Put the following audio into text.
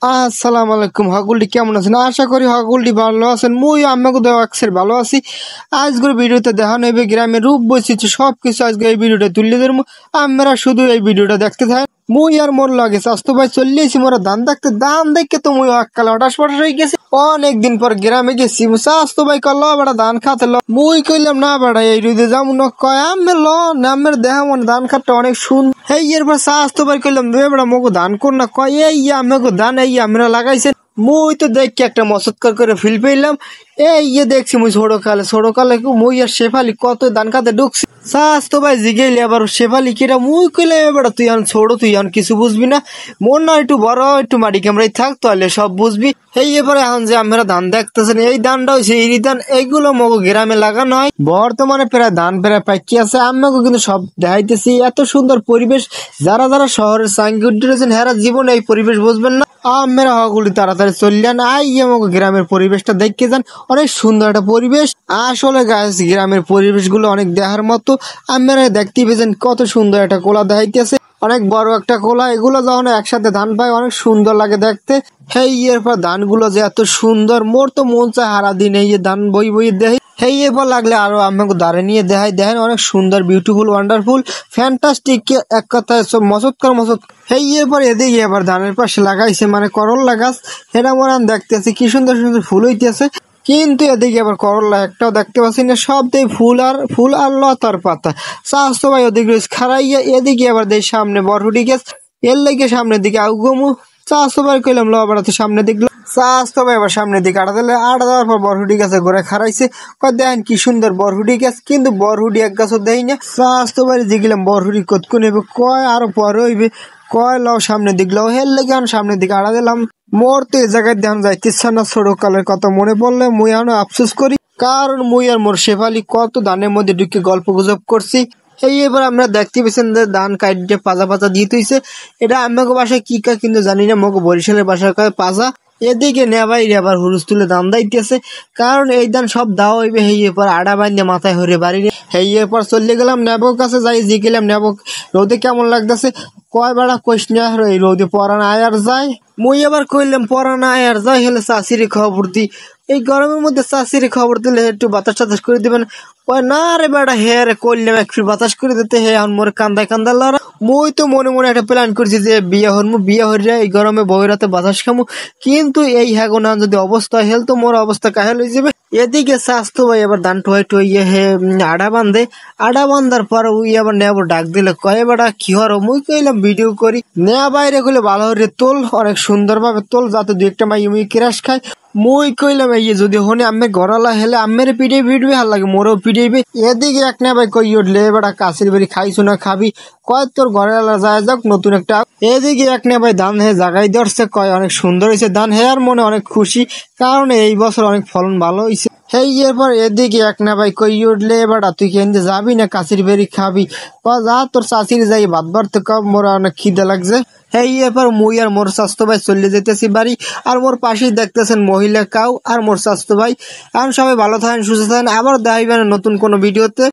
আসসালামু আলাইকুম। হকুলটি কেমন আছেন? আশা করি হকুলটি ভালো আছেন। মুই আমাকে দেওয়া অ্যাক্সের ভালো আছি। আজকের ভিডিওতে দেখানো হবে গ্রামের রূপ বৈচিত্র্য সবকিছু আজকে এই ভিডিওটা তুলে ধরবো। আমরা শুধু এই ভিডিওটা দেখতে থাকেন। মুই আর মোর লাগে স্বাস্থ্য ভাই চলিয়েছি মোরা ধান দেখতে, ধান দেখে তো মুই অকাল হঠাৎ ফটাস হয়ে গেছে। অনেকদিন পর গ্রামে গেছি, স্বাস্থ্য ভাই কল বেড়া ধান খাতে ল। মুই কইলাম না বেড়া এই রুদে যাবো না, কয় আমি ল নামের দেহা মনে ধান খাতটা অনেক সুন্দর। এই এরপর স্বাস্থ্য ভাই কইলাম দে বেড়া মগো ধান কর না, কয় এই আমাকে ধান এই আমরা লাগাইছেন। মুই তো দেখি একটা মসৎকার করে ফিল পেলাম। এই দেখছি মুই ছোটকালে মুই আর শেফালি কত ধান খাতে ঢুকছি। স্বাস্থ্য ভাই জিগেলি আবার শেফালি কিরা, মুই কইলে এবার তুই এখন ছোড়ো, তুই এখন কিছু বুঝবি না, মন না একটু বড় একটু মাটি ক্যামেরায় থাক তাহলে সব বুঝবি। এই এবারে এখন যে আমরা ধান দেখতেছেন এই ধানটা হয়েছে এই ধান, এইগুলো মগো গ্রামে লাগানো হয়। বর্তমানে প্রায় ধান প্রায় পাইকি আছে, আমাকে কিন্তু সব দেখাইতেছি। এত সুন্দর পরিবেশ, যারা যারা শহরের সাংগুড়ি রয়েছেন হেরা জীবনে এই পরিবেশ বুঝবেন না। আমরা হগুলি তাড়াতাড়ি চললেন আই আমাকে গ্রামের পরিবেশটা দেখতে যান, অনেক সুন্দর একটা পরিবেশ। আসলে গাছ গ্রামের পরিবেশ গুলো অনেক দেখার মতো। আমরা দেখতে পেয়েছেন কত সুন্দর একটা কোলা দেখাইতেছে, অনেক বড় একটা কোলা। এগুলো যখন একসাথে ধান পায় অনেক সুন্দর লাগে দেখতে। হেই এরপর ধানগুলো যে এত সুন্দর, মোর তো মন চায় হারা দিন এই ধান বই বই দেখে। হেই এরপর লাগলে আরো আমাকে দাঁড়ে নিয়ে দেখাই, দেখেন অনেক সুন্দর, বিউটিফুল, ওয়ান্ডারফুল, ফ্যান্টাস্টিক, এক কথায় সব মসৎকার মসৎ। হেই এরপর এদিকে এবার ধানের পাশে লাগাইছে মানে করল্লা গাছ। এটা মোর দেখতেছি কি সুন্দর সুন্দর ফুল হইতেছে, কিন্তু এদিকে আবার করল্লা একটাও দেখতে পাচ্ছি না, সব দেই ফুল আর লতার পাতা। স্বাস্থ্য ভাই ওদিকে খারাইয়া, এদিকে আবার দেই সামনে বরহুটি গাছ, এর লেগে সামনের দিকে আউগমু। স্বাস্থ্য ভাই কইলাম ল বেড়াতে সামনে দিকে, স্বাস্থ্য ভাই আবার সামনের দিকে আটা দিলে, আটা দেওয়ার পর বরহুটি গাছে ঘুরে খারাইছে। দেখেন কি সুন্দর বরহুটি গাছ, কিন্তু বরহুটি এক গাছও দেয় না। স্বাস্থ্য ভাই জিগলাম বরহুটি কতক্ষণ হইবে, কয় আরো পরে হইবে, কয় লাও সামনে দিক লাও, হের লেগে আমি সামনের দিকে আড়া দিলাম। মোর তো এই জায়গায় ধ্যান যাইতেছে না, ছোট কালের কথা মনে পড়লে মুই এখনো আফসোস করি, কারণ মুই আর মোর শেফালি কত ধানের মধ্যে ঢুকে গল্প গুজব করছি। এই এবার আমরা দেখতে পেয়েছেন যে ধান কাইটে পাজা পাজা দিয়ে তুইছে। এটা আমাকে বাসায় কি কা কিন্তু জানি না, মগো বরিশালের বাসায় কয় পাজা। এদিকে নেবাই আবার হুরুস তুলে দাম দাইতেছে, কারণ এই ধান সব দাও হইবে। হেই এরপর আড়া বান্ধে মাথায় হরে বাড়ি। হেই এরপর চলে গেলাম নেবক কাছে, যাই জিগেলাম নেবক রোদে কেমন লাগতেছে। কয় বেড়া কইস না এই রোদে পরান আয় আর যায়। মুই আবার কইলাম পরান আয় আর যায়, হলে চাষিরে খবর দি, এই গরমের মধ্যে চাষিরে খবর দিলে একটু বাতাস টাতাস করে দিবেন। কয় না রে বেড়া, হে রে কইলাম একটু বাতাস করে দিতে, হে এখন মোর কান্দায় লড়া। মুই তো মনে মনে একটা প্ল্যান করছি যে বিয়ে হরমু, বিয়ে হরিয়া এই গরমে বউরাতে বাতাস খামু, কিন্তু এই হ্যাগো না যদি অবস্থা হেল তো মোর অবস্থা কাহেল হয়ে যাবে। এদিকে স্বাস্থ্য ভাই আবার ধান টোয়াই টোয়াইয়ে হে আড়া বান্ধে, আড়া বান্ধার পর উই আবার নেব ডাক দিলে, কয়ে বেড়া কি হর? মুই কইলাম ভিডিও করি। নেয়া বাইরে কইলে ভালো হরে তোল, অনেক সুন্দর ভাবে তোল, যাতে দু একটা মাই মুই ক্রাশ খায়। মুই কইলাম এই যদি হনে আমি গড়ালা হেলে আমের পিড়ে ভিড়বে, ভাল লাগে মোরও পিড়েবে। এদিকে এক না ভাই কই উঠলে বেড়া কাশির বাড়ি খাইছো না খাবি, কয় তোর গড়ালা যায় যাক নতুন একটা। এদিকে এক না ভাই ধান হে জাগাই ধরছে, কয় অনেক সুন্দর হয়েছে ধান, হে আর মনে অনেক খুশি, কারণ এই বছর অনেক ফলন ভালো হয়েছে। হেই এরপর এদিকে এক না ভাই কই উঠলে বেড়া তুই কেন্দ্রে যাবি না কাশির বেরি খাবি, যা তোর চাষির যাই ভাত বাড়তে কম, মোর অনেক খিদে লাগছে। হেই এরপর মুই আর মোর স্বাস্থ্য ভাই চলে যেতেছি বাড়ি, আর মোর পাশেই দেখতেছেন মহিলা কাউ আর মোর স্বাস্থ্য ভাই। এখন সবাই ভালো থাকেন, সুস্থ থাকেন, আবার দেখাইবেন নতুন কোনো ভিডিওতে।